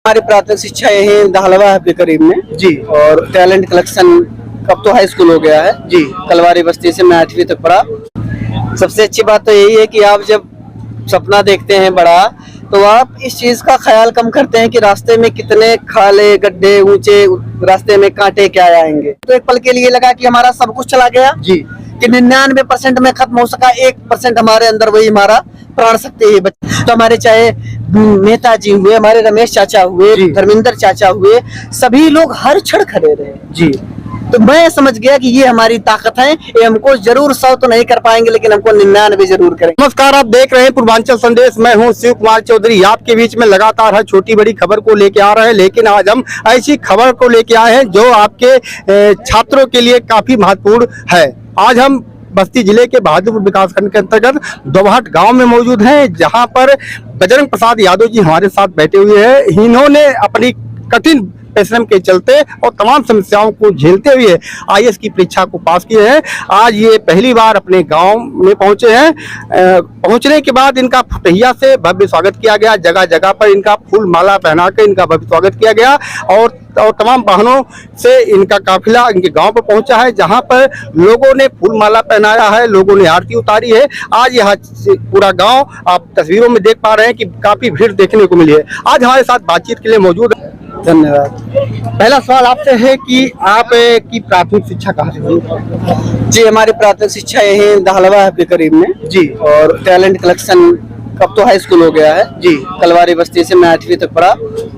हमारी प्राथमिक शिक्षा यही दाहलवा के करीब में जी। और टैलेंट कलेक्शन अब तो हाई स्कूल हो गया है जी। कलवारी बस्ती से मैं 8वीं तक पढ़ा। सबसे अच्छी बात तो यही है कि आप जब सपना देखते हैं बड़ा, तो आप इस चीज का ख्याल कम करते हैं कि रास्ते में कितने खाले गड्ढे ऊंचे, रास्ते में कांटे क्या आएंगे। तो एक पल के लिए लगा कि हमारा सब कुछ चला गया जी, कि 99% में खत्म हो सका, 1% हमारे अंदर वही हमारा प्राण शक्ति है बच्चे। तो हमारे चाहे मेहता जी हुए, हमारे रमेश चाचा हुए, धर्मेंद्र चाचा हुए, सभी लोग हर क्षण खड़े रहे जी। तो मैं समझ गया कि ये हमारी ताकत है। ये हमको जरूर 100 तो नहीं कर पाएंगे, लेकिन हमको 99 जरूर करेंगे। नमस्कार, आप देख रहे हैं पूर्वांचल संदेश। मैं हूं शिव कुमार चौधरी। आपके बीच में लगातार हर छोटी बड़ी खबर को लेके आ रहे हैं, लेकिन आज हम ऐसी खबर को लेके आए हैं जो आपके छात्रों के लिए काफी महत्वपूर्ण है। आज हम बस्ती जिले के बहादुरपुर विकासखंड के अंतर्गत दोभाट गांव में मौजूद हैं, जहां पर बजरंग प्रसाद यादव जी हमारे साथ बैठे हुए हैं। इन्होंने अपनी कठिन परिश्रम के चलते और तमाम समस्याओं को झेलते हुए आईएएस की परीक्षा को पास किए हैं। आज ये पहली बार अपने गांव में पहुंचे हैं। पहुंचने के बाद इनका फुटहिया से भव्य स्वागत किया गया। जगह जगह पर इनका फूल माला पहना कर इनका भव्य स्वागत किया गया और तमाम वाहनों से इनका काफिला इनके गांव पर पहुंचा है, जहां पर लोगों ने फूल माला पहनाया है, लोगों ने आरती उतारी है। आज यहाँ पूरा गांव आप तस्वीरों में देख पा रहे हैं कि काफी भीड़ देखने को मिली है। आज हमारे साथ बातचीत के लिए मौजूद है। धन्यवाद। पहला सवाल आपसे है कि आप की प्राथमिक शिक्षा कहाँ से हुई? जी, हमारी प्राथमिक शिक्षा यही दाहलवा के करीब में जी। और टैलेंट कलेक्शन अब तो हाई स्कूल हो गया है जी। कलवारी बस्ती से मैं 8वीं तक पढ़ा।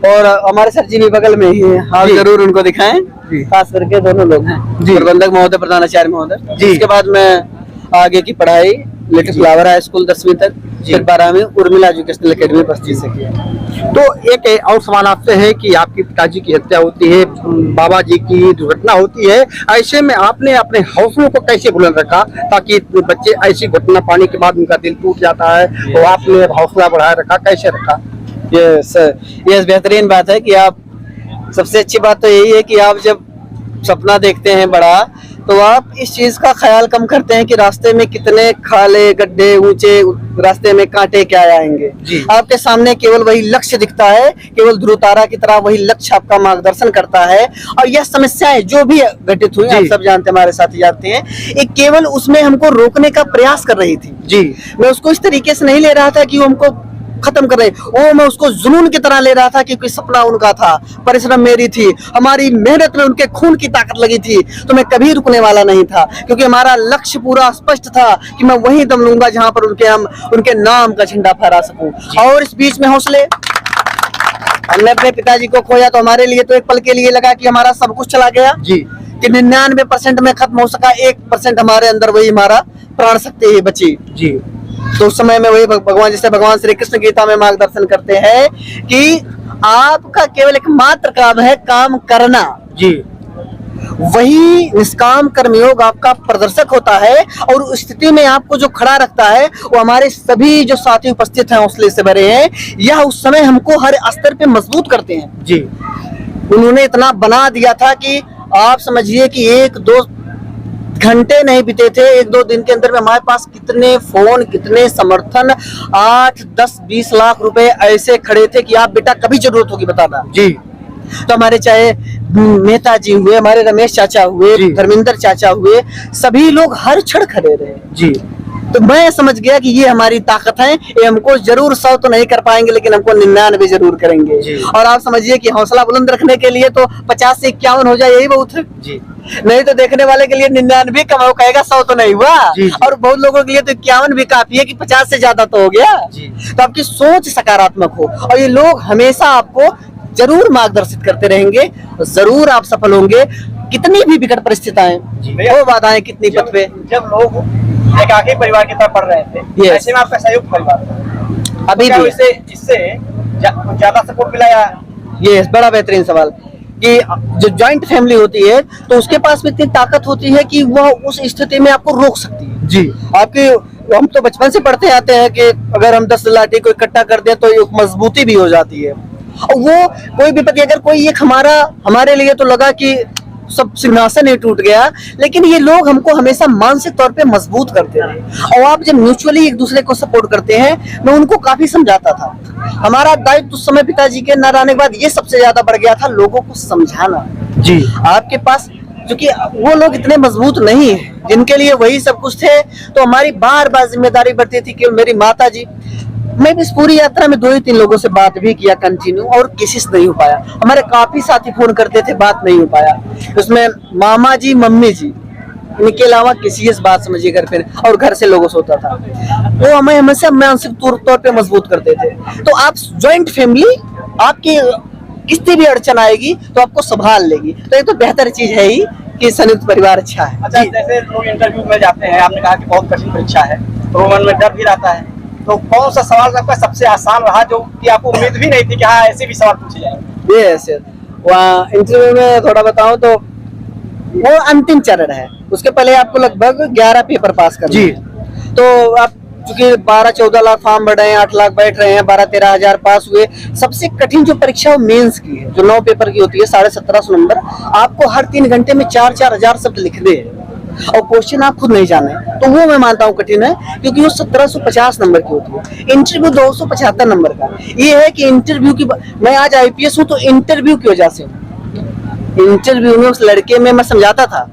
और हमारे सर जी भी बगल में ही हैं, हाँ जरूर उनको दिखाएं। खास करके दोनों लोग हैं, प्रबंधक महोदय, प्रधानाचार्य महोदय। इसके बाद मैं आगे की पढ़ाई लिटिल फ्लावर हाई स्कूल 10वीं तक, फिर 12वीं उर्मिला एजुकेशनल एकेडमी बस्ती से किया। तो एक और सवाल आपसे है कि आपके पिताजी की हत्या होती है, बाबा जी की दुर्घटना होती है, ऐसे में आपने अपने हौसलों को कैसे बुलंद रखा ताकि बच्चे ऐसी घटना पाने के बाद उनका दिल टूट जाता है, तो आपने हौसला बढ़ाए रखा, कैसे रखा? ये बेहतरीन बात है कि आप, सबसे अच्छी बात तो यही है कि आप जब सपना देखते हैं बड़ा, तो आप इस चीज का ख्याल कम करते हैं कि रास्ते में कितने खाले गड्ढे ऊंचे, रास्ते में कांटे क्या आएंगे। आपके सामने केवल वही लक्ष्य दिखता है, केवल ध्रुव तारा की तरह वही लक्ष्य आपका मार्गदर्शन करता है। और यह समस्याएं जो भी घटित हुई, आप सब जानते हैं, हमारे साथी जानते हैं, एक केवल उसमें हमको रोकने का प्रयास कर रही थी। जी, मैं उसको इस तरीके से नहीं ले रहा था कि वो हमको खत्म कर रहे, वो मैं उसको जुनून की तरह ले रहा था, क्योंकि सपना उनका था, परिश्रम मेरी थी, हमारी मेहनत में उनके खून की ताकत लगी थी। तो मैं कभी रुकने वाला नहीं था, क्योंकि हमारा लक्ष्य पूरा स्पष्ट था कि मैं वहीं दम लूंगा जहां पर उनके नाम का झंडा फहरा सकूं। और इस बीच में हौसले, हमने अपने पिताजी को खोया तो हमारे लिए तो एक पल के लिए लगा कि हमारा सब कुछ चला गया जी, कि 99% में खत्म हो सका, 1% हमारे अंदर वही हमारा प्राण शक्ति है बची जी। तो उस समय में वही भगवान, जैसे भगवान श्री कृष्ण गीता में मार्गदर्शन करते हैं कि आपका केवल एक मात्र काम है काम करना जी। वही निष्काम कर्मयोग आपका प्रदर्शक होता है, और उस स्थिति में आपको जो खड़ा रखता है वो हमारे सभी जो साथी उपस्थित हैं हौसले से भरे हैं। यह उस समय हमको हर स्तर पे मजबूत करते हैं जी। उन्होंने इतना बना दिया था कि आप समझिए कि 1-2 घंटे नहीं बीते थे, 1-2 दिन के अंदर में हमारे पास कितने फोन, कितने समर्थन, 8-10-20 लाख रुपए ऐसे खड़े थे कि आप बेटा कभी जरूरत होगी बताना जी। तो हमारे चाहे मेहता जी हुए, हमारे रमेश चाचा हुए, धर्मेंद्र चाचा हुए, सभी लोग हर क्षण खड़े रहे जी। तो मैं समझ गया कि ये हमारी ताकत है। ये हमको जरूर 100 तो नहीं कर पाएंगे, लेकिन हमको 99 जरूर करेंगे। और आप समझिए कि हौसला बुलंद रखने के लिए तो 50 से 51 हो जाए, यही बहुत है जी। नहीं तो देखने वाले के लिए 99 कम हो, कहेगा 100 तो नहीं हुआ जी। और बहुत लोगों के लिए तो 51 भी काफी है कि 50 से ज्यादा तो हो गया जी। तो आपकी सोच सकारात्मक हो, और ये लोग हमेशा आपको जरूर मार्गदर्शित करते रहेंगे, जरूर आप सफल होंगे। कितनी भी विकट परिस्थितियां, वो बाधाएं कितनी पथ पे, जब लोग एकाकी परिवार की तरफ पढ़ रहे थे, ऐसे में आपका संयुक्त परिवार अभी भी इससे ज्यादा सपोर्ट मिला या? ये बड़ा बेहतरीन सवाल कि जो जॉइंट फैमिली होती है तो उसके पास में इतनी ताकत होती है कि वह उस स्थिति में आपको रोक सकती है जी। आपकी, हम तो बचपन से पढ़ते आते हैं कि अगर हम 10 लाठी को इकट्ठा कर दें तो एक मजबूती भी हो जाती है। और वो कोई विपत्ति, अगर कोई एक हमारे लिए तो लगा कि सब सिंहासन ही टूट गया, लेकिन ये लोग हमको हमेशा मानसिक तौर पे मजबूत करते हैं। और आप जब म्यूचुअली एक दूसरे को सपोर्ट करते हैं, मैं उनको काफी समझाता था। हमारा दायित्व उस समय पिताजी के न रहने के बाद ये सबसे ज्यादा बढ़ गया था, लोगों को समझाना। जी, आपके पास क्योंकि वो लोग इतने मजबूत नहीं है जिनके लिए वही सब कुछ थे, तो हमारी बार बार जिम्मेदारी बढ़ती थी कि मेरी माता जी, मैं भी इस पूरी यात्रा में 2 ही 3 लोगों से बात भी किया कंटिन्यू, और किसी से नहीं हो पाया। हमारे काफी साथी फोन करते थे, बात नहीं हो पाया। उसमें मामा जी, मम्मी जी, इनके अलावा किसी से बात समझिए घर पे, और घर से लोगों से होता था। वो हमें हमेशा मानसिक तौर पे मजबूत करते थे। तो आप ज्वाइंट फैमिली, आपकी कितनी भी अड़चन आएगी तो आपको संभाल लेगी। तो ये तो बेहतर चीज है ही कि संयुक्त परिवार अच्छा है। अच्छा, जैसे लोग इंटरव्यू में जाते हैं, आपने कहा कि बहुत कठिन परीक्षा है, तो मन में डर भी रहता है, तो कौन सा सवाल आपका सबसे आसान रहा जो कि आपको उम्मीद भी नहीं थी कि हाँ ऐसे भी सवाल पूछे जाएंगे? यस, वहाँ इंटरव्यू में थोड़ा बताऊं तो वो अंतिम चरण है, उसके पहले आपको लगभग 11 पेपर पास करने जी। हैं। तो आप चूंकि 12-14 लाख फॉर्म बढ़ रहे हैं, 8 लाख बैठ रहे हैं, 12-13 हजार पास हुए। सबसे कठिन जो परीक्षा वो मेंस की है, जो 9 पेपर की होती है, 1750 नंबर। आपको हर 3 घंटे में 4-4 हजार शब्द लिखने हैं, और क्वेश्चन आप खुद नहीं जाने, तो वो मैं मानता हूँ कठिन है, क्योंकि वो 1750 नंबर की होती है। इंटरव्यू 275 नंबर का। ये है कि इंटरव्यू की, मैं आज IPS हूँ तो इंटरव्यू की वजह से हूँ। इंटरव्यू में उस लड़के में मैं समझाता था,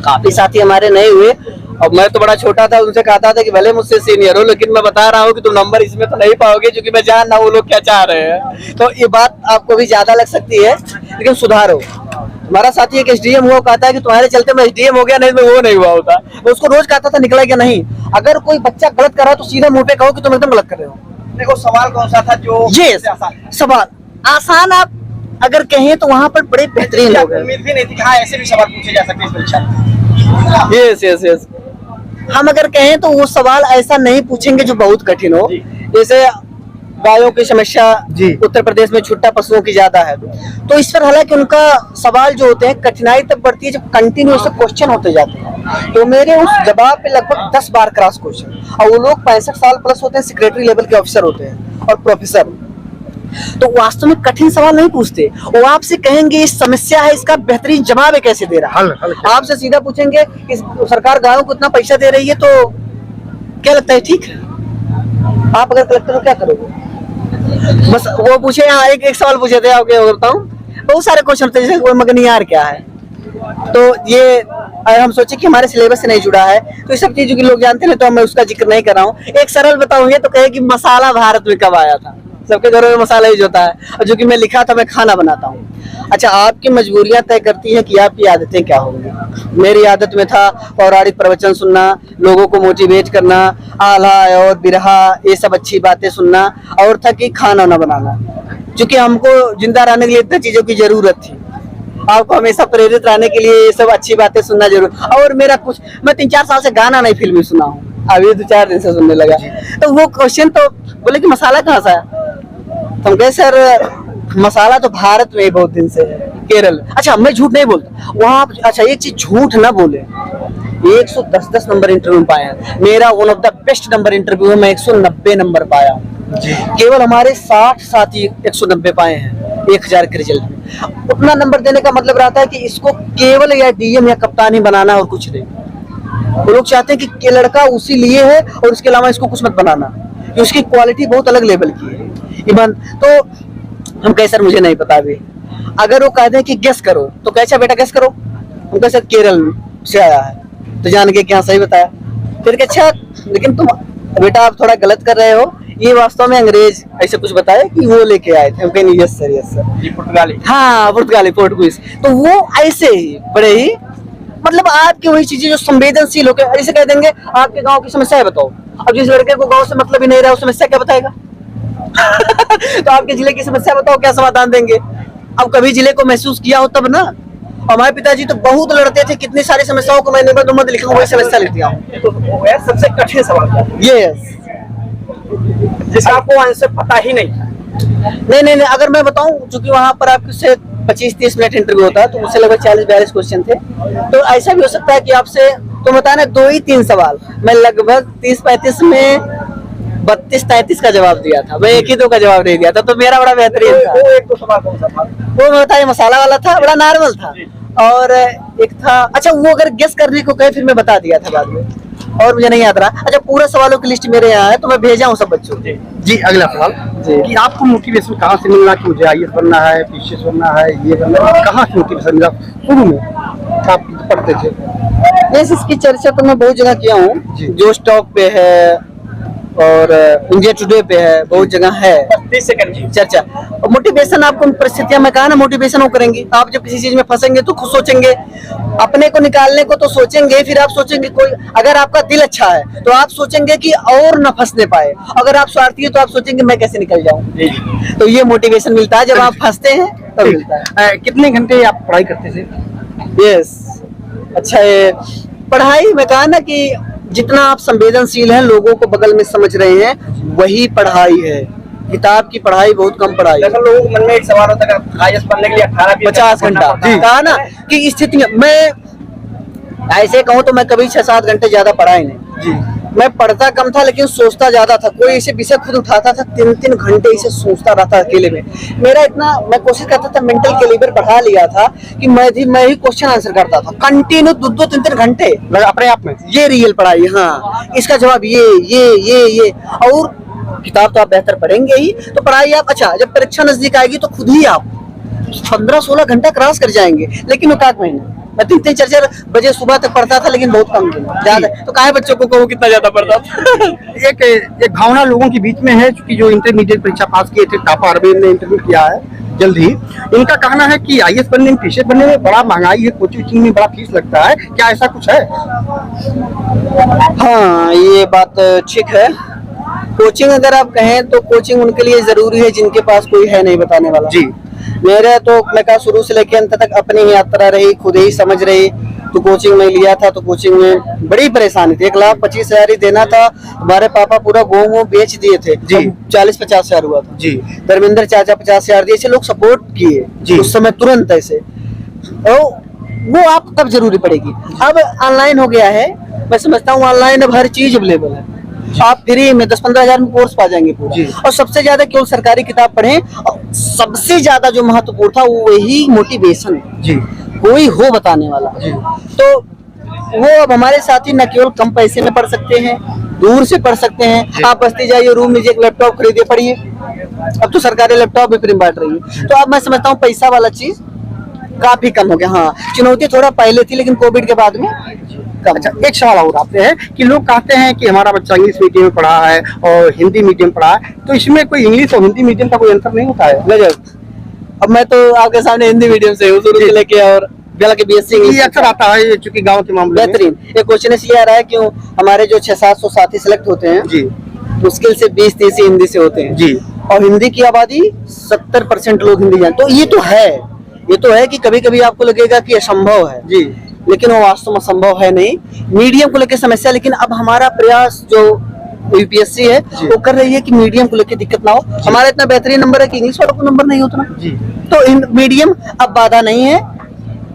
काफी साथी हमारे नए हुए, और मैं तो बड़ा छोटा था, उनसे कहता था कि भले मुझसे सीनियर हो, लेकिन मैं बता रहा हूँ कि तुम नंबर इसमें तो नहीं पाओगे, क्योंकि मैं जान रहा हूँ वो लोग क्या चाह रहे हैं। तो ये बात आपको भी ज्यादा लग सकती है, लेकिन सुधारो। हमारा साथी एक SDM हुआ, कहता है कि तुम्हारे चलते मैं SDM हो गया, नहीं तो वो नहीं हुआ होता। मैं उसको रोज कहता था, निकला क्या नहीं। अगर कोई बच्चा गलत कर रहा है तो सीधा मुंह पे कहो कि तुम एकदम गलत कर रहे हो। देखो, सवाल कौन सा था जो ये सबसे आसान था? सवाल आसान आप अगर कहें तो वहां पर बड़े बेहतरीन लोग हैं। उम्मीद भी नहीं थी कि हाँ ऐसे भी सवाल पूछे जा सकते हैं इस परीक्षा में। यस यस यस, हम अगर कहें तो वो सवाल ऐसा नहीं पूछेंगे जो बहुत कठिन हो। जैसे गायों की समस्या जी। उत्तर प्रदेश में छुट्टा पशुओं की ज्यादा है, तो इस पर हालांकि उनका सवाल जो होते हैं कठिनाई तब बढ़ती है जब कंटिन्यूस क्वेश्चन होते जाते हैं। तो मेरे उस जवाब पे लगभग 10 बार क्रॉस क्वेश्चन, और वो लोग 65 साल प्लस होते हैं, सेक्रेटरी लेवल के ऑफिसर होते हैं और प्रोफेसर। तो वास्तव में कठिन सवाल नहीं पूछते, वो आपसे कहेंगे इस समस्या है, इसका बेहतरीन जवाब है कैसे दे रहा है। हल आपसे सीधा पूछेंगे कि सरकार गायों को इतना पैसा दे रही है, तो क्या लगता है ठीक है? आप अगर कलेक्टर हो क्या करोगे? बस वो पूछे, हाँ एक सवाल पूछे थे, आपके बताऊं, बहुत सारे क्वेश्चन थे, जैसे कोई मगनियार क्या है। तो ये हम सोचे कि हमारे सिलेबस से नहीं जुड़ा है, तो ये सब चीजों के लोग जानते हैं, तो मैं उसका जिक्र नहीं कर रहा हूँ। एक सरल बताऊंगे तो कहे कि मसाला भारत में कब आया था। सबके घरों में मसाला यूज होता है, और जो कि मैं लिखा था, मैं खाना बनाता हूँ। अच्छा, आपकी मजबूरियां तय करती हैं कि आपकी आदतें क्या होंगी। मेरी आदत में था पौराणिक प्रवचन सुनना, लोगों को मोटिवेट करना, आला और बिरहा, ये सब अच्छी बातें सुनना, और था कि खाना ना बनाना, क्योंकि हमको जिंदा रहने के लिए इतनी चीजों की जरूरत थी। आपको हमेशा प्रेरित रहने के लिए ये सब अच्छी बातें सुनना जरूर। और मेरा कुछ, मैं 3-4 साल से गाना नहीं फिल्मी सुना हूँ, अभी 2-4 दिन से सुनने लगा। तो वो क्वेश्चन तो बोले कि मसाला कहाँ से आया, तो हम कहे सर मसाला तो भारत में ही बहुत दिन से है, केरल। अच्छा, मैं झूठ नहीं बोलता वहाँ। अच्छा, एक चीज झूठ ना बोले, 110 नंबर इंटरव्यू पाए हैं। मेरा one of the best number interview है, मैं 190 नंबर पाया हूँ। केवल हमारे 60 साथी 190 पाए हैं 1000 के रिजल्ट में। उतना नंबर देने का मतलब रहता है कि इसको केवल या DM या कप्तान ही बनाना और कुछ नहीं। वो लोग चाहते हैं कि लड़का उसी लिए है और उसके अलावा इसको कुछ मत बनाना, कि उसकी क्वालिटी बहुत अलग लेवल की है। ईमान तो हम कहे सर मुझे नहीं पता अभी। अगर वो कहते हैं कि गेस करो, तो कैसा बेटा गेस करो, हम कहे सर केरल से आया है, तो जान के क्या सही बताया। फिर कि अच्छा लेकिन तुम बेटा आप थोड़ा गलत कर रहे हो, ये वास्तव में अंग्रेज ऐसे कुछ बताया कि वो लेके आए थे। हम कहें यस सर। ये पुर्तगाली, हाँ पुर्तगाली, पोर्टुगीज। तो वो ऐसे ही बड़े ही मतलब आपकी वही चीजें जो संवेदनशील होकर ऐसे कह देंगे, आपके गांव की समस्या है बताओ। अब जिस लड़के को गांव से मतलब ही नहीं रहा, उस समस्या क्या बताएगा? तो आपके जिले की समस्या बताओ, क्या समाधान देंगे? अब कभी जिले को महसूस किया हो तब ना। हमारे पिताजी तो बहुत लड़ते थे, कितनी सारी समस्याओं को मैं निबंध लिखूं, वही समस्या लिख दिया हूं। तो वो है सबसे कठिन सवाल था, यस, जिसका आपको आंसर पता ही नहीं। नहीं, अगर मैं बताऊं, चूंकि वहां पर आपसे 25-30 मिनट इंटरव्यू होता है, तो मुझसे लगभग 40-42 क्वेश्चन थे। तो ऐसा भी हो सकता है कि आपसे तो बताना 2 ही 3 सवाल, मैं लगभग 30-35 में 32-33 का जवाब दिया था। मैं 1 ही 2 का जवाब नहीं दिया था, तो मेरा बड़ा बेहतरीन था। वो 1-2 सवाल कौन सा था? वो मैं बताया मसाला वाला था, बड़ा नॉर्मल था। और एक था, अच्छा वो अगर गेस करने को कहे फिर मैं बता दिया था बाद में, और मुझे नहीं याद रहा। अच्छा पूरा सवालों की लिस्ट मेरे यहाँ है तो मैं भेजा हूँ सब बच्चों को। जी अगला सवाल जी। कि आपको मोटिवेशन कहाँ से मिलना कि मुझे आईएएस बनना है, पीसीएस बनना है, ये बनना है, कहाँ से मोटिवेशन मिला शुरू में आप पढ़ते थे? यस, इसकी चर्चा तो मैं बहुत जगह किया हूँ, जी। जो स्टॉक पे है और इंडिया टुडे पे है, बहुत जगह है 30 सेकंड चर्चा। और मोटिवेशन आपको परिस्थितियां, मैं कहा ना मोटिवेशन वो करेंगी। आप जब किसी चीज में फंसेंगे तो खुद सोचेंगे, अपने को निकालने को तो सोचेंगे, फिर आप सोचेंगे कोई, अगर आपका दिल अच्छा है तो आप सोचेंगे कि और न फंसने पाए, अगर आप स्वार्थी है तो आप सोचेंगे मैं कैसे निकल जाऊं। तो ये मोटिवेशन मिलता है जब आप फंसते हैं तब मिलता है। कितने घंटे आप पढ़ाई करते थे? यस, अच्छा ये पढ़ाई, मैं कहा ना कि जितना आप संवेदनशील हैं, लोगों को बगल में समझ रहे हैं, वही पढ़ाई है। किताब की पढ़ाई बहुत कम पढ़ाई है। जैसे लोगों के मन में एक सवाल होता है कि आईएएस बनने के लिए 50 घंटा, कहा ना कि स्थिति में मैं ऐसे कहूँ तो मैं कभी 6-7 घंटे ज्यादा पढ़ा ही नहीं जी। मैं पढ़ता कम था लेकिन सोचता ज्यादा था। कोई ऐसे विषय खुद उठाता था, 3-3 घंटे इसे सोचता रहता अकेले में। मेरा इतना, मैं कोशिश करता था, मेंटल कैलिबर बढ़ा लिया था कि मैं ही क्वेश्चन आंसर करता था कंटिन्यू 2-3 घंटे अपने आप में। ये रियल पढ़ाई, हाँ इसका जवाब ये और किताब तो आप बेहतर पढ़ेंगे ही तो पढ़ाई आप, अच्छा जब परीक्षा नजदीक आएगी तो खुद ही आप 15-16 घंटा क्रॉस कर जाएंगे। लेकिन वो एक महीना मैं 3-4 बजे सुबह तक पढ़ता था, लेकिन बहुत कम दिन ज्यादा। तो काहे बच्चों को कहूँ कितना ज्यादा पढ़ता था। एक भावना लोगों के बीच में है, क्योंकि जो इंटरमीडिएट परीक्षा पास किए थे, टापा अरविंद ने इंटरव्यू किया है जल्द ही, इनका कहना है कि आईएएस बनने में, पीसीएस बनने में बड़ा महंगाई है, कोचिंग में बड़ा फीस लगता है, क्या ऐसा कुछ है? हाँ ये बात ठीक है। कोचिंग अगर आप कहें तो कोचिंग उनके लिए जरूरी है जिनके पास कोई है नहीं बताने वाला। जी। मेरे तो मैं कहा शुरू से लेकर अंत तक अपनी ही यात्रा रही, खुद ही समझ रही। तो कोचिंग में लिया था तो कोचिंग में बड़ी परेशानी थी। 1,25,000 ही देना था। हमारे पापा पूरा गेहूं बेच दिए थे जी। 40-50 हजार हुआ था जी। धर्मेंद्र चाचा 50,000 दिए। ऐसे लोग सपोर्ट किए जी। उस समय तुरंत ऐसे, तो वो आप तब जरूरी पड़ेगी। अब ऑनलाइन हो गया है, मैं समझता हूँ ऑनलाइन अब हर चीज अवेलेबल है। आप फ्री में 10-15 हजार में कोर्स पा जाएंगे पूरा। और सबसे ज्यादा केवल सरकारी किताब पढ़ें। सबसे ज्यादा जो महत्वपूर्ण था वो वही मोटिवेशन जी। कोई हो बताने वाला। जी। तो वो अब हमारे साथी न केवल कम पैसे में पढ़ सकते हैं, दूर से पढ़ सकते हैं। आप बस्ती जाइए, रूम लीजिए, एक लैपटॉप खरीदिए, पढ़िए। अब तो सरकारी लैपटॉप भी फ्री बांट रही है। तो अब मैं समझता हूँ पैसा वाला चीज काफी कम हो गया। हाँ चुनौती थोड़ा पहले थी, लेकिन कोविड के बाद में कम। अच्छा एक सवाल और आते हैं कि लोग कहते हैं कि हमारा बच्चा इंग्लिश मीडियम में पढ़ा है और हिंदी मीडियम पढ़ा है, तो इसमें कोई इंग्लिश और हिंदी मीडियम का कोई अंतर नहीं होता है? गजब। अब मैं तो आपके सामने हिंदी मीडियम से हूँ शुरू से लेके, और हालांकि बीएससी ये अक्सर आता है, चूंकि गांव के मामले में। बेहतरीन। ये क्वेश्चन इसलिए आ रहा है क्यों, हमारे जो 600-700 साथी सिलेक्ट होते हैं जी। मुश्किल से 20-30 हिंदी से होते हैं जी। और हिंदी की आबादी 70% लोग हिंदी जानते। तो ये तो है कि कभी कभी आपको लगेगा कि असंभव है जी, लेकिन वो वास्तव में संभव है नहीं। मीडियम को लेकर समस्या, लेकिन अब हमारा प्रयास जो यूपीएससी है वो कर रही है कि मीडियम को लेकर दिक्कत ना हो। हमारा इतना बेहतरीन नंबर है कि इंग्लिश वालों को नंबर नहीं होता ना जी। तो इन मीडियम अब बाधा नहीं है,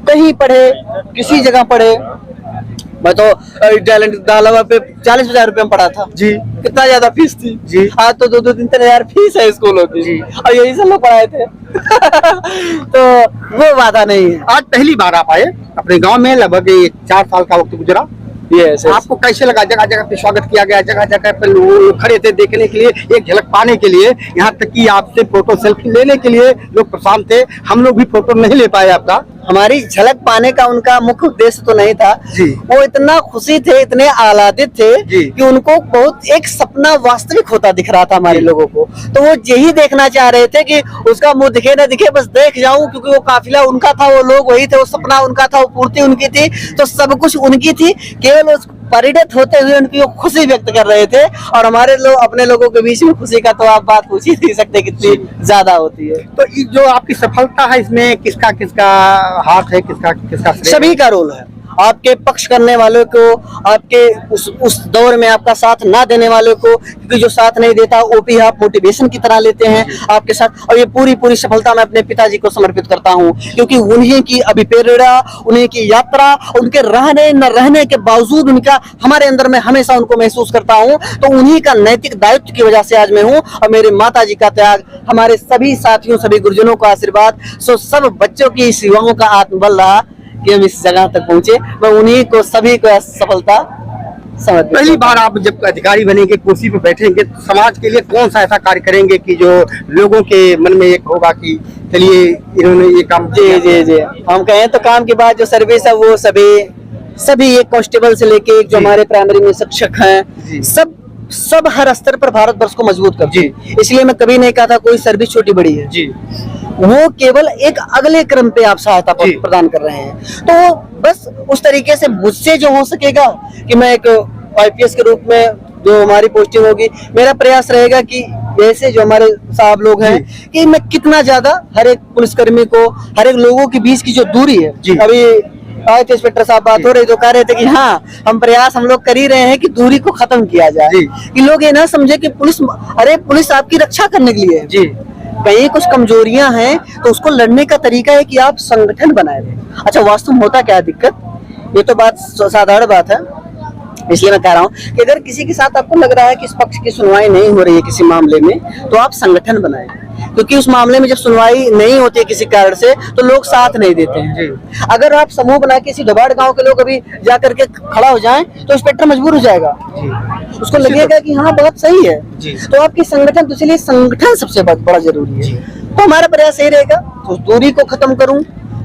कहीं पढ़े, किसी जगह पढ़े। मैं तो टैलेंट दालावा पे 40 हजार रुपये में पढ़ा था जी। कितना ज्यादा फीस थी जी। आज तो 2-3 हजार फीस है स्कूलों की जी। और यही सब लोग पढ़ाए थे। तो वो बाधा नहीं है। आज पहली बार आप आए अपने गांव में, लगभग 4 साल का वक्त गुजरा। यस, आपको कैसे लगा? जगह जगह पे स्वागत किया गया, जगह जगह पे लोग खड़े थे देखने के लिए, एक झलक पाने के लिए, यहाँ तक कि आपसे फोटो सेल्फी लेने के लिए लोग परेशान थे। हम लोग भी फोटो नहीं ले पाए आपका। हमारी झलक पाने का उनका मुख्य उद्देश्य तो नहीं था जी। वो इतना खुशी थे, इतने आह्लादित थे जी। कि उनको बहुत एक सपना वास्तविक होता दिख रहा था हमारे लोगों को। तो वो यही देखना चाह रहे थे कि उसका मुंह दिखे ना दिखे, बस देख जाऊं, क्योंकि वो काफिला उनका था, वो लोग वही थे, वो सपना उनका था, वो पूर्ति उनकी थी, तो सब कुछ उनकी थी। केवल उस परिणत होते हुए उनकी वो खुशी व्यक्त कर रहे थे। और हमारे लोग अपने लोगों के बीच में खुशी का तो आप बात पूछ ही नहीं सकते कितनी ज्यादा होती है। तो ये जो आपकी सफलता है, इसमें किसका किसका हाथ है, किसका किसका श्रेय? सभी का रोल है। आपके पक्ष करने वालों को, आपके उस दौर में आपका साथ ना देने वालों को, क्योंकि जो साथ नहीं देता वो भी आप मोटिवेशन की तरह लेते हैं आपके साथ। और ये पूरी सफलता मैं अपने पिताजी को समर्पित करता हूँ, क्योंकि उन्हीं की अभिप्रेरणा, उन्हीं की यात्रा, उनके रहने न रहने के बावजूद उनका हमारे अंदर में हमेशा उनको महसूस करता हूँ। तो उन्हीं का नैतिक दायित्व की वजह से आज मैं हूँ। और मेरे माता जी का त्याग, हमारे सभी साथियों, सभी गुरुजनों का आशीर्वाद, सब बच्चों की इस युवाओं का आत्मबल रहा। कि हम इस जगह तक पहुंचे। मैं उन्हीं को, सभी को सफलता समझ। पहली बार आप जब अधिकारी बनेंगे, कुर्सी पे बैठेंगे, तो समाज के लिए कौन सा ऐसा कार्य करेंगे कि जो लोगों के मन में एक होगा कि चलिए इन्होंने ये काम जी जी जी, हम कहें तो काम के बाद जो सर्विस है वो सभी एक कांस्टेबल से लेके एक जो जी। हमारे प्राइमरी में शिक्षक जी। हैं, सब हर स्तर पर भारतवर्ष को मजबूत करते हैं। इसलिए मैं कभी नहीं कहा था कोई सर्विस छोटी बड़ी है जी वो केवल एक अगले क्रम पे आप सहायता जी। प्रदान कर रहे हैं। तो बस उस तरीके से मुझसे जो हो सकेगा कि मैं एक आईपीएस के रूप में जो हमारी पोस्टिंग होगी, मेरा प्रयास रहेगा कि ऐसे जो हमारे साहब लोग हैं कि मैं कितना ज्यादा हर एक पुलिसकर्मी को, हर एक लोगों के बीच की जो दूरी है, जी। अभी आए थे इंस्पेक्टर साहब बात हो रही तो कह रहे थे कि हाँ हम लोग कर ही रहे हैं कि दूरी को खत्म किया जाए, जी। कि लोग ये ना समझे कि पुलिस आपकी रक्षा करने के लिए है। जी कहीं कुछ कमजोरियां हैं तो उसको लड़ने का तरीका है कि आप संगठन बनाए रहे। अच्छा, वास्तव में होता क्या है दिक्कत, ये तो बात साधारण बात है। इसलिए मैं कह रहा हूँ कि अगर किसी के साथ आपको लग रहा है कि इस पक्ष की सुनवाई नहीं हो रही है किसी मामले में, तो आप संगठन बनाएं, क्योंकि उस मामले में जब सुनवाई नहीं होती है किसी कारण से तो लोग साथ नहीं देते हैं। अगर आप समूह बना के किसी डबाड़ गांव के लोग अभी जा करके खड़ा हो जाएं तो इंस्पेक्टर मजबूर हो जाएगा, उसको लगेगा कि हाँ बात सही है। तो आपकी संगठन, तो इसलिए संगठन सबसे बड़ा जरूरी है। तो हमारा प्रयास यही रहेगा तो दूरी को खत्म करूं,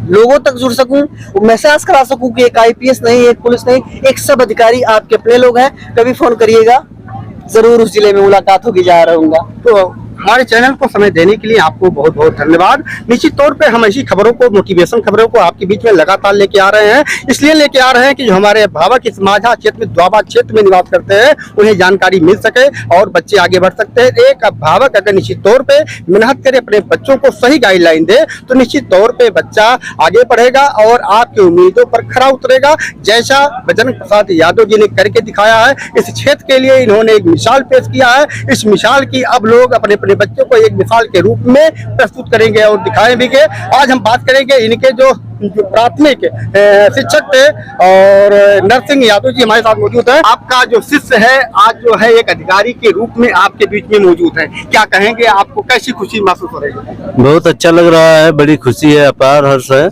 लोगों तक जुड़ सकूं, महसूस करा सकूं कि एक आईपीएस नहीं, एक पुलिस नहीं, एक सब अधिकारी आपके अपने लोग हैं। कभी फोन करिएगा, जरूर उस जिले में मुलाकात होगी, जा रहूंगा। तो हमारे चैनल को समय देने के लिए आपको बहुत बहुत धन्यवाद। निश्चित तौर पे हम ऐसी खबरों को, मोटिवेशन खबरों को आपके बीच में लगातार लेके आ रहे हैं। इसलिए लेके आ रहे हैं कि जो हमारे अभिभावक इस माझा क्षेत्र में, द्वाबा क्षेत्र में निवास करते हैं, उन्हें जानकारी मिल सके और बच्चे आगे बढ़ सकते हैं। एक अभिभावक अगर निश्चित तौर पे मेहनत करे, अपने बच्चों को सही गाइडलाइन दे, तो निश्चित तौर पे बच्चा आगे बढ़ेगा और आपकी उम्मीदों पर खरा उतरेगा। जैसा बजरंग प्रसाद यादव जी ने करके दिखाया है, इस क्षेत्र के लिए इन्होंने एक मिसाल पेश किया है। इस मिसाल की अब लोग अपने बच्चों को एक मिसाल के रूप में प्रस्तुत करेंगे और दिखाएंगे। आज हम बात करेंगे इनके जो प्राथमिक शिक्षक थे और नरसिंह यादव जी हमारे साथ मौजूद है। आपका जो शिष्य है आज जो है एक अधिकारी के रूप में आपके बीच में मौजूद है, क्या कहेंगे, आपको कैसी खुशी महसूस हो रही है? बहुत अच्छा लग रहा है, बड़ी खुशी है, अपार हर्ष है।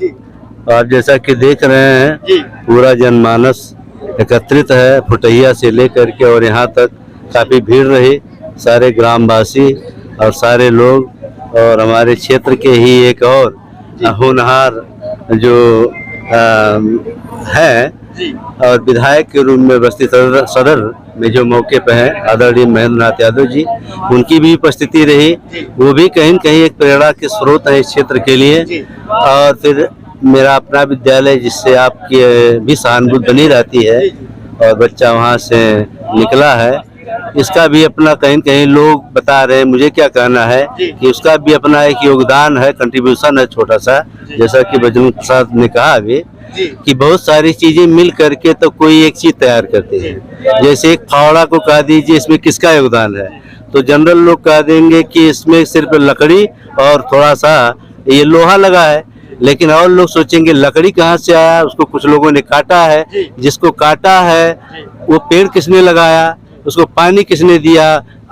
और जैसा कि देख रहे हैं पूरा जनमानस एकत्रित है, फुटहिया से लेकर के और यहाँ तक काफी भीड़ रही। सारे ग्रामवासी और सारे लोग और हमारे क्षेत्र के ही एक और होनहार जो है और विधायक के रूप में बस्ती सदर में जो मौके पे है आदरणीय महेंद्र नाथ यादव जी, उनकी भी उपस्थिति रही। वो भी कहीं न कहीं एक प्रेरणा के स्रोत है इस क्षेत्र के लिए। और फिर मेरा अपना विद्यालय जिससे आपकी भी सहानुभूति बनी रहती है और बच्चा वहाँ से निकला है, इसका भी अपना कहीं कहीं लोग बता रहे हैं। मुझे क्या कहना है कि उसका भी अपना एक योगदान है, कंट्रीब्यूशन है छोटा सा। जैसा कि बजरंग प्रसाद ने कहा अभी कि बहुत सारी चीजें मिल करके तो कोई एक चीज तैयार करते हैं। जैसे एक फावड़ा को कह दीजिए इसमें किसका योगदान है, तो जनरल लोग कह देंगे कि इसमें सिर्फ लकड़ी और थोड़ा सा ये लोहा लगा है, लेकिन और लोग सोचेंगे लकड़ी कहाँ से आया, उसको कुछ लोगों ने काटा है, जिसको काटा है वो पेड़ किसने लगाया, उसको पानी किसने दिया,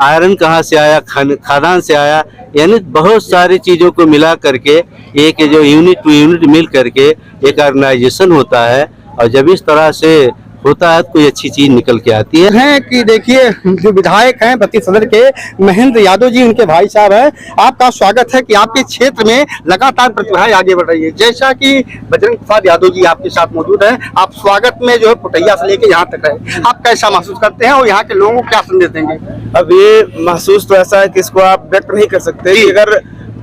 आयरन कहाँ से आया, खादान से आया। यानी बहुत सारी चीज़ों को मिला करके एक जो यूनिट टू यूनिट मिल करके एक ऑर्गेनाइजेशन होता है। और जब इस तरह से होता है तो कोई अच्छी चीज निकल के आती है। कि देखिए जो विधायक हैं बस्ती सदर के महेंद्र यादव जी, उनके भाई साहब हैं। आपका स्वागत है कि आपके क्षेत्र में लगातार प्रतिभाएं आगे बढ़ रही है। जैसा कि बजरंग प्रसाद यादव जी आपके साथ मौजूद हैं, आप स्वागत में जो है पुटैया से लेके यहाँ तक है, आप कैसा महसूस करते हैं और यहाँ के लोगों को क्या संदेश देंगे? अब ये महसूस तो ऐसा है कि इसको आप व्यक्त नहीं कर सकते कि अगर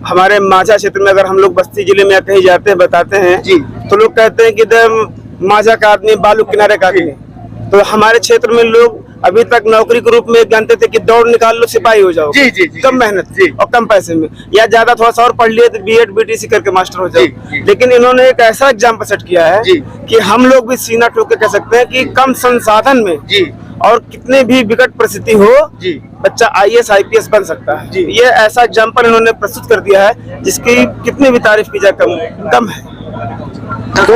हमारे माझा क्षेत्र में अगर हम लोग बस्ती जिले में कहीं जाते हैं, बताते हैं जी, तो लोग कहते हैं कि माझा का आदमी, बालू किनारे का आदमी। तो हमारे क्षेत्र में लोग अभी तक नौकरी के रूप में जानते थे कि दौड़ निकाल लो सिपाही हो जाओ, जी, कम मेहनत और कम पैसे में, या ज्यादा थोड़ा सा और पढ़ लिए तो बीएड बीटीसी करके मास्टर हो जाओ। लेकिन इन्होंने एक ऐसा एग्जाम्पल सेट किया है कि हम लोग भी सीना ठोक के कह सकते हैं कि कम संसाधन में और कितने भी विकट परिस्थिति हो बच्चा आईएएस आईपीएस बन सकता है। ये ऐसा एग्जाम्पल इन्होंने प्रस्तुत कर दिया है जिसकी कितनी भी तारीफ की जाए कम है। तो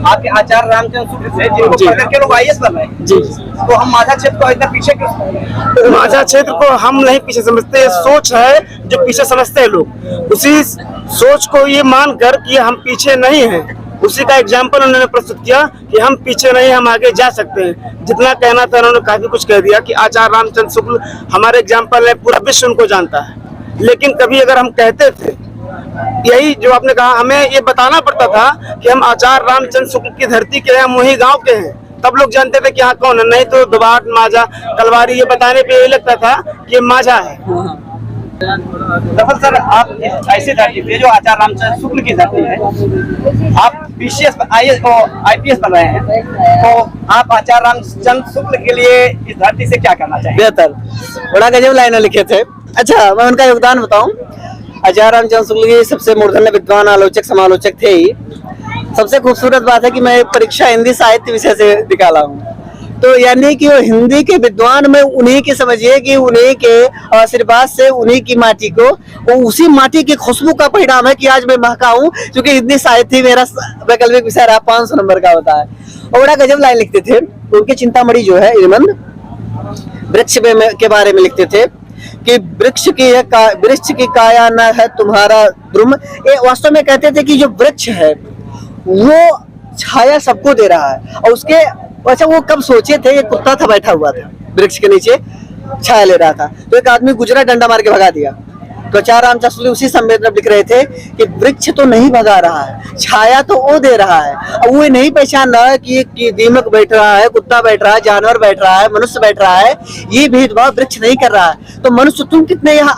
आपके आचार्य रामचंद्र से जिनको पढ़ करके लोग आईएएस बन रहे हैं जी, तो हम माझा क्षेत्र को इतना पीछे क्यों? माझा क्षेत्र को हम नहीं पीछे समझते, सोच है जो पीछे समझते हैं लोग। उसी सोच को ये मानकर कि हम पीछे नहीं हैं, उसी का एग्जाम्पल उन्होंने प्रस्तुत किया कि हम पीछे नहीं, हम आगे जा सकते हैं। जितना कहना था उन्होंने काफी कुछ कह दिया कि आचार्य रामचंद्र शुक्ल हमारे एग्जाम्पल है, पूरा विश्व उनको जानता है। लेकिन कभी अगर हम कहते थे, यही जो आपने कहा, हमें ये बताना पड़ता था कि हम आचार्य रामचंद्र शुक्ल की धरती के हैं, हम वही गाँव के हैं, तब लोग जानते थे कि हाँ कौन है। नहीं तो दुबाट, माझा, कलवारी ये बताने पे यही लगता था कि ये माझा है। दरअसल सर, आप इस ऐसी धरती पे जो आचार्य रामचंद्र शुक्ल की धरती है, आप BCS IAS और IPS बन रहे हैं, तो आप आचार्य रामचंद्र शुक्ल के लिए इस धरती से क्या करना चाहिए? बेहतर, बड़ा गजब लाइनें लिखे थे। अच्छा, मैं उनका योगदान बताऊं। आचार्य रामचंद्र शुक्ल जी सबसे मूर्धन्य विद्वान, आलोचक, समालोचक थे ही। सबसे खूबसूरत बात है कि मैं परीक्षा हिंदी साहित्य विषय से निकाला हूँ, तो यानी कि वो हिंदी के विद्वान में उन्हीं की, समझिए कि उन्हीं के आशीर्वाद से, उन्हीं की माटी को, वो उसी माटी की खुशबू का परिणाम है कि आज मैं महका हूँ, क्योंकि हिंदी साहित्य मेरा वैकल्पिक विषय रहा, 500 नंबर का होता है। और बड़ा गजब लाइन लिखते थे। उनके चिंतामणि जो है इरमंद, वृक्ष के बारे में लिखते थे कि वृक्ष की काया न है तुम्हारा द्रुम। ये वास्तव में कहते थे कि जो वृक्ष है वो छाया सबको दे रहा है, और उसके, अच्छा वो कब सोचे थे, ये कुत्ता था बैठा हुआ था वृक्ष के नीचे, छाया ले रहा था, तो एक आदमी गुजरा, डंडा मार के भगा दिया। तो आचार्य रामचंद्र शुक्ल उसी संवेदना लिख रहे थे कि वृक्ष तो नहीं भगा रहा है, छाया तो वो दे रहा है। अब वो नहीं पहचान रहा है कि दीमक बैठ रहा है, कुत्ता बैठ रहा है, जानवर बैठ रहा है, मनुष्य बैठ रहा है, ये भेदभाव वृक्ष नहीं कर रहा है। तो मनुष्य तुम कितने यहाँ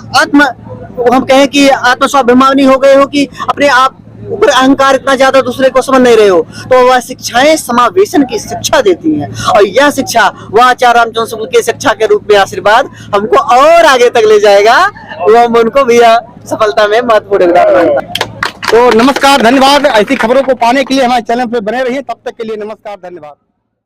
हम कहें कि आत्म स्वाभिमानी हो गए हो कि अपने आप ऊपर अहंकार इतना ज्यादा, दूसरे को समझ नहीं रहे हो। तो वह शिक्षाएं समावेशन की शिक्षा देती हैं, और यह शिक्षा वह आचार्य रामचंद्र शुक्ल की शिक्षा के रूप में आशीर्वाद हमको और आगे तक ले जाएगा। वो उनको भी सफलता में महत्वपूर्ण योगदान मानता है। तो नमस्कार, धन्यवाद। ऐसी खबरों को पाने के लिए हमारे चैनल पर बने रहिए। तब तक के लिए नमस्कार, धन्यवाद।